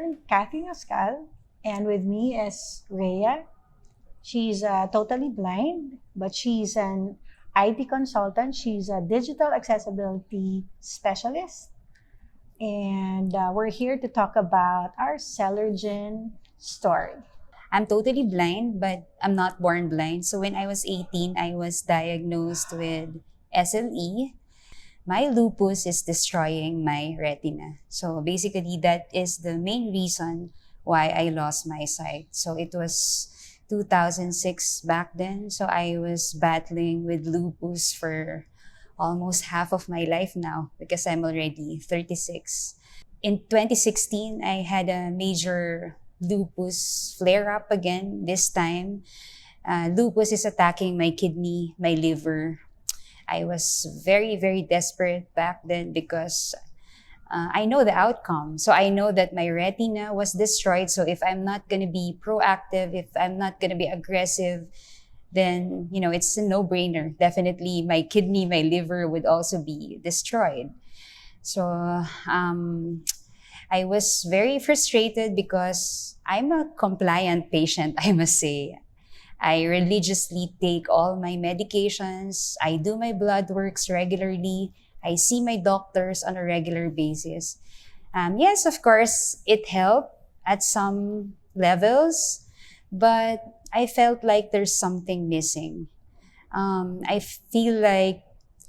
Dr. Katherine Noscal, and with me is Rhea. She's totally blind, but she's an IT consultant. She's a digital accessibility specialist. And we're here to talk about our Celergen story. I'm totally blind, but I'm not born blind. So when I was 18, I was diagnosed with SLE. My lupus is destroying my retina. So basically, that is the main reason why I lost my sight. So it was 2006 back then. So I was battling with lupus for almost half of my life now because I'm already 36. In 2016, I had a major lupus flare up again. This time, lupus is attacking my kidney, my liver. I was very, very desperate back then because I know the outcome. So I know that my retina was destroyed. So if I'm not going to be proactive, if I'm not going to be aggressive, then, it's a no-brainer. Definitely my kidney, my liver would also be destroyed. So I was very frustrated because I'm a compliant patient, I must say. I religiously take all my medications. I do my blood works regularly. I see my doctors on a regular basis. Yes, of course, it helped at some levels, but I felt like there's something missing. I feel like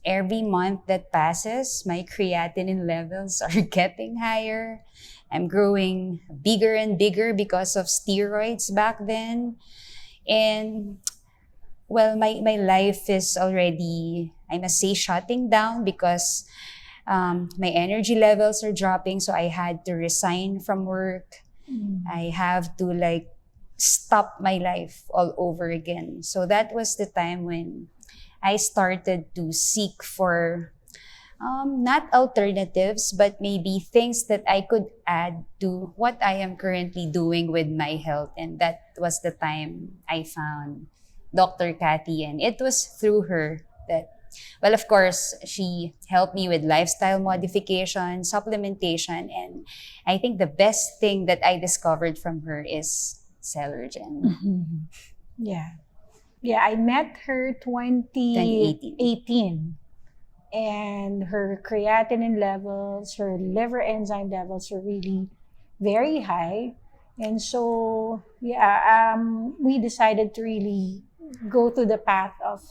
every month that passes, my creatinine levels are getting higher. I'm growing bigger and bigger because of steroids back then. And well, my life is already, I must say, shutting down because my energy levels are dropping. So I had to resign from work. I have to stop my life all over again. So that was the time when I started to seek for not alternatives, but maybe things that I could add to what I am currently doing with my health. And that was the time I found Dr. Kathy. And it was through her that, well, of course, she helped me with lifestyle modification, supplementation. And I think the best thing that I discovered from her is Celergen. Mm-hmm. Yeah. Yeah, I met her 2018. And her creatinine levels, her liver enzyme levels are really very high. And so, we decided to really go to the path of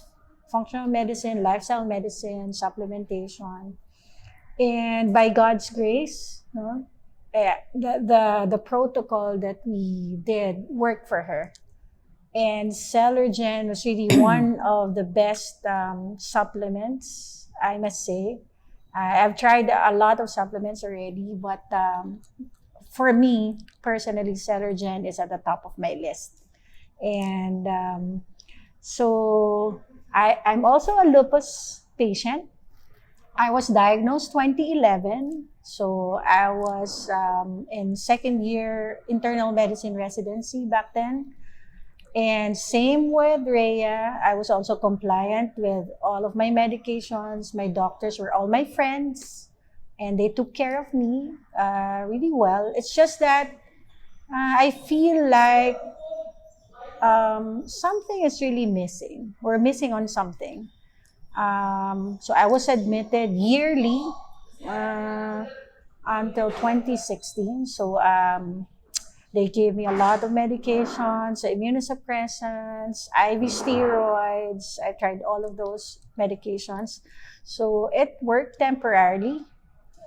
functional medicine, lifestyle medicine, supplementation. And by God's grace, the protocol that we did worked for her. And Celergen was really one of the best supplements, I must say. I've tried a lot of supplements already, but for me, personally, Celergen is at the top of my list. And so I'm also a lupus patient. I was diagnosed 2011. So I was in second year internal medicine residency back then. And same with Rhea, I was also compliant with all of my medications. My doctors were all my friends, and they took care of me really well. It's just that I feel like something is really missing. We're missing on something. So I was admitted yearly until 2016. So they gave me a lot of medications, immunosuppressants, IV steroids. I tried all of those medications. So it worked temporarily,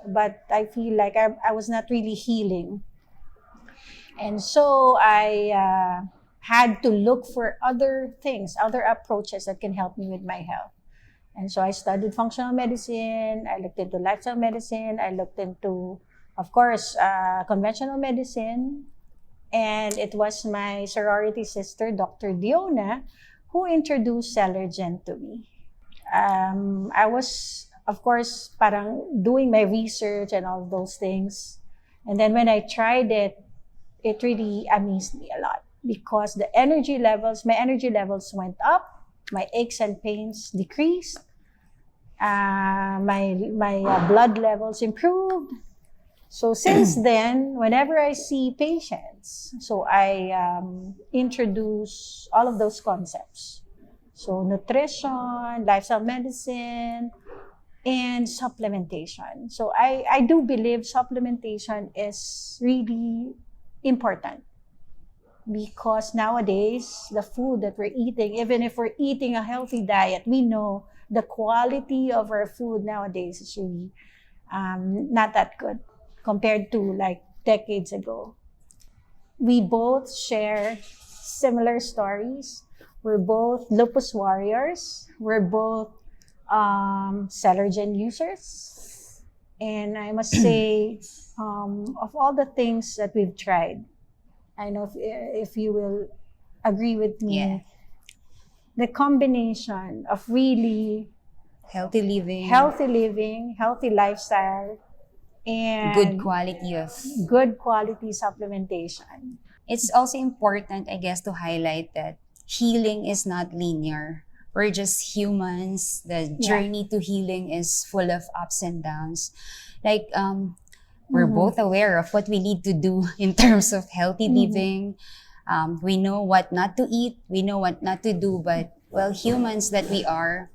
but I feel like I was not really healing. And so I had to look for other things, other approaches that can help me with my health. And so I studied functional medicine, I looked into lifestyle medicine, I looked into, of course, conventional medicine. And it was my sorority sister, Dr. Diona, who introduced Celergen to me. I was, of course, parang doing my research and all those things. And then when I tried it, it really amazed me a lot because my energy levels went up, my aches and pains decreased, my blood levels improved, So since then, whenever I see patients, so I introduce all of those concepts. So nutrition, lifestyle medicine, and supplementation. So I do believe supplementation is really important because nowadays the food that we're eating, even if we're eating a healthy diet, we know the quality of our food nowadays is really not that good compared to like decades ago. We both share similar stories. We're both lupus warriors. We're both Celergen users. And I must say, of all the things that we've tried, I know if you will agree with me, Yeah. the combination of really Healthy living, healthy lifestyle, and good quality of. good quality supplementation. It's also important, I guess, to highlight that healing is not linear. We're just humans. The journey to healing is full of ups and downs. Like, we're both aware of what we need to do in terms of healthy living. We know what not to eat. We know what not to do. But, well, humans that we are,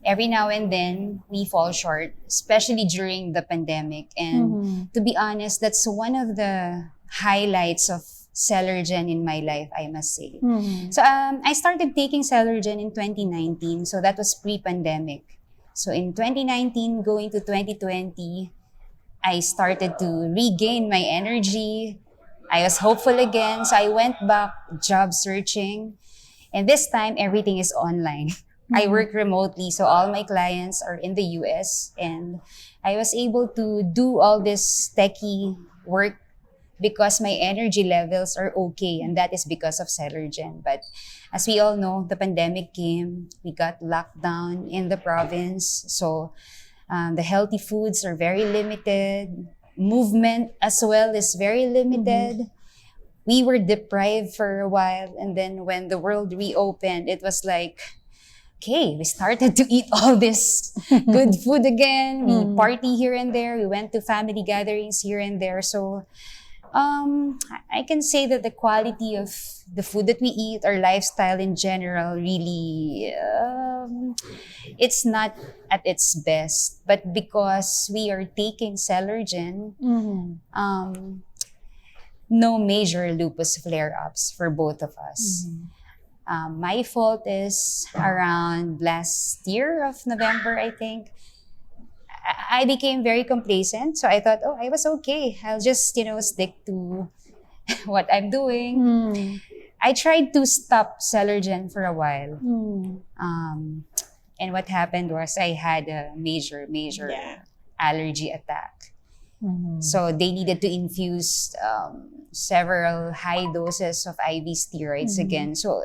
every now and then we fall short, especially during the pandemic. And to be honest, that's one of the highlights of Celergen in my life, I must say. So I started taking Celergen in 2019. So that was pre-pandemic. So in 2019, going to 2020, I started to regain my energy. I was hopeful again. So I went back job searching. And this time, everything is online. I work remotely, so all my clients are in the US. And I was able to do all this techie work because my energy levels are okay. And that is because of Celergen. But as we all know, the pandemic came. We got locked down in the province. So the healthy foods are very limited. Movement as well is very limited. We were deprived for a while. And then when the world reopened, it was like, okay, we started to eat all this good food again. We party here and there. We went to family gatherings here and there. So I can say that the quality of the food that we eat, our lifestyle in general, really, it's not at its best. But because we are taking Celergen, no major lupus flare-ups for both of us. My fault is around last year of November, I think. I became very complacent. So I thought, oh, I was okay. I'll just, stick to what I'm doing. I tried to stop Celergen for a while. And what happened was I had a major allergy attack. So they needed to infuse several high doses of IV steroids again. So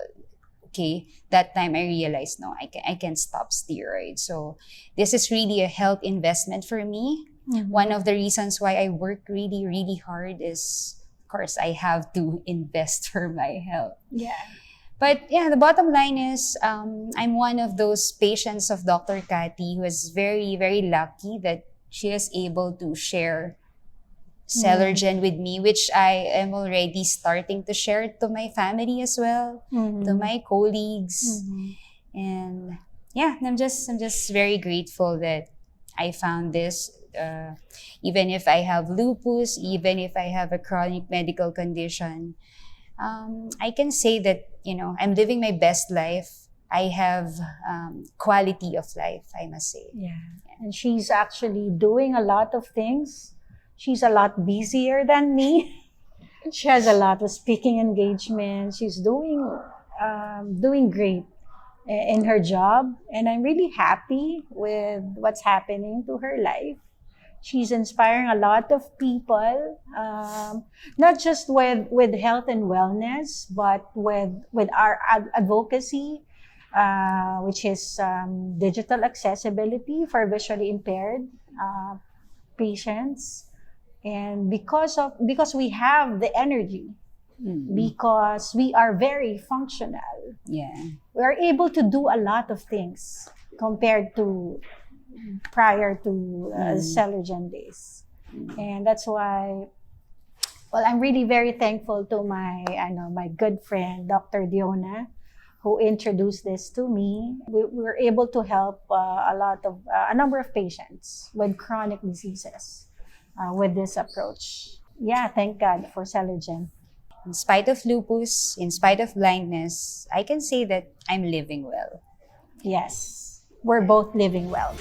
okay, that time I realized, no, I can stop steroids. So this is really a health investment for me. One of the reasons why I work really, really hard is, of course, I have to invest for my health. Yeah. But yeah, the bottom line is I'm one of those patients of Dr. Kathy who is very, very lucky that she is able to share Celergen with me, which I am already starting to share to my family as well, to my colleagues. And yeah, I'm just very grateful that I found this. Even if I have lupus, even if I have a chronic medical condition, I can say that, I'm living my best life. I have quality of life, I must say. Yeah. And she's actually doing a lot of things. She's a lot busier than me. She has a lot of speaking engagements. She's doing great in her job. And I'm really happy with what's happening to her life. She's inspiring a lot of people, not just with health and wellness, but with our advocacy, which is digital accessibility for visually impaired patients. And because we have the energy, because we are very functional, we are able to do a lot of things compared to prior to Celergen days. And that's why, well, I'm really very thankful to my good friend, Dr. Diona, who introduced this to me. We were able to help a number of patients with chronic diseases with this approach. Yeah, thank God for Celergen. In spite of lupus, in spite of blindness, I can say that I'm living well. Yes, we're both living well.